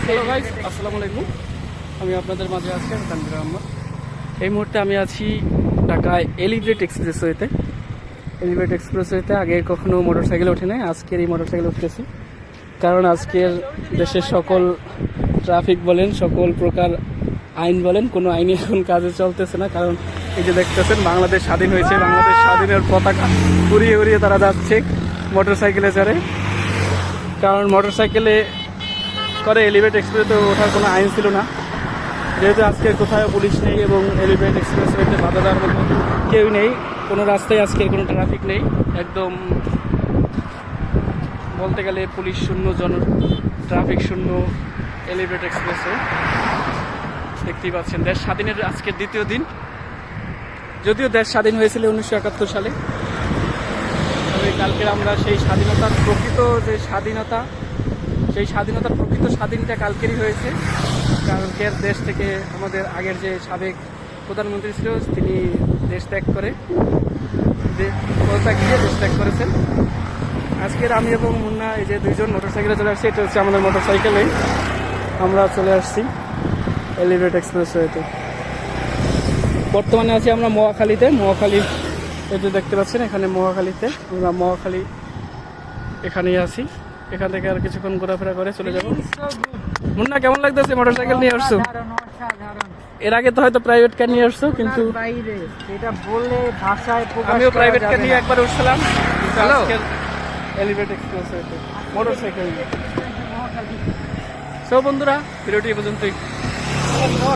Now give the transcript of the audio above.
Hello guys, আসসালামু আলাইকুম। আমি আপনাদের মাঝে আছি তানভীর আহমদ। এই মুহূর্তে আমি আছি ঢাকায় এলিভেট এক্সপ্রেসওয়েতে। এলিভেট এক্সপ্রেসওয়েতে আগে কখনো মোটরসাইকেলে উঠে নাই, আজকের এই মোটরসাইকেলে উঠতেছি। কারণ আজকের দেশের সকল ট্রাফিক বলেন, সকল প্রকার আইন বলেন, কোনো আইনই এখন কাজে চলতেছে না। কারণ এই যে দেখতেছেন, বাংলাদেশ স্বাধীন হয়েছে, বাংলাদেশ স্বাধীনের পতাকা উড়িয়ে উড়িয়ে তারা যাচ্ছে মোটরসাইকেলে চড়ে। কারণ মোটরসাইকেলে করে এলিভেট এক্সপ্রেসে ওঠার কোনো আইন ছিল না, যেহেতু আজকে কোথাও পুলিশ নেই এবং এলিভেট এক্সপ্রেসওয়েতে বাধা দেওয়ার মতো কেউ নেই। কোনো রাস্তায় আজকের কোনো ট্রাফিক নেই, একদম বলতে গেলে পুলিশ শূন্য, ট্রাফিক শূন্য এলিভেট এক্সপ্রেসে। দেখতেই পাচ্ছেন দেশ স্বাধীনের আজকের দ্বিতীয় দিন। যদিও দেশ স্বাধীন হয়েছিল 1971 সালে, তবে কালকের আমরা সেই স্বাধীনতার প্রকৃত যে স্বাধীনতা, সেই স্বাধীনতার প্রকৃত স্বাধীনতা কালকেরই হয়েছে। কালকের দেশ থেকে আমাদের আগের যে সাবেক প্রধানমন্ত্রী ছিল, তিনি দেশ ত্যাগ করে দেশ ত্যাগ করেছেন। আজকের আমি এবং মুন্না এই যে দুইজন মোটরসাইকেলে চলে আসছি। এটা হচ্ছে আমাদের মোটরসাইকেলে আমরা চলে আসছি এলিভেট এক্সপ্রেসওয়েতে। বর্তমানে আছি আমরা মহাখালীতে। মহাখালী এই যে দেখতে পাচ্ছেন, এখানে মহাখালীতে আমরা মহাখালী এখানেই আছি। এখান থেকে আর কিছুক্ষণ ঘোরাফেরা করে চলে যাবো। মুন্না, কেমন লাগতেছে মোটরসাইকেল নিয়ে আসছো? এর আগে তো হয়তো প্রাইভেট কার নিয়ে আসছো, কিন্তু আমিও প্রাইভেট কার নিয়ে একবার উঠছিলাম এলিভেট এক্সপ্রেসওয়েতে মোটরসাইকেল নিয়ে। সো বন্ধুরা, ভিডিওটি এ পর্যন্তই।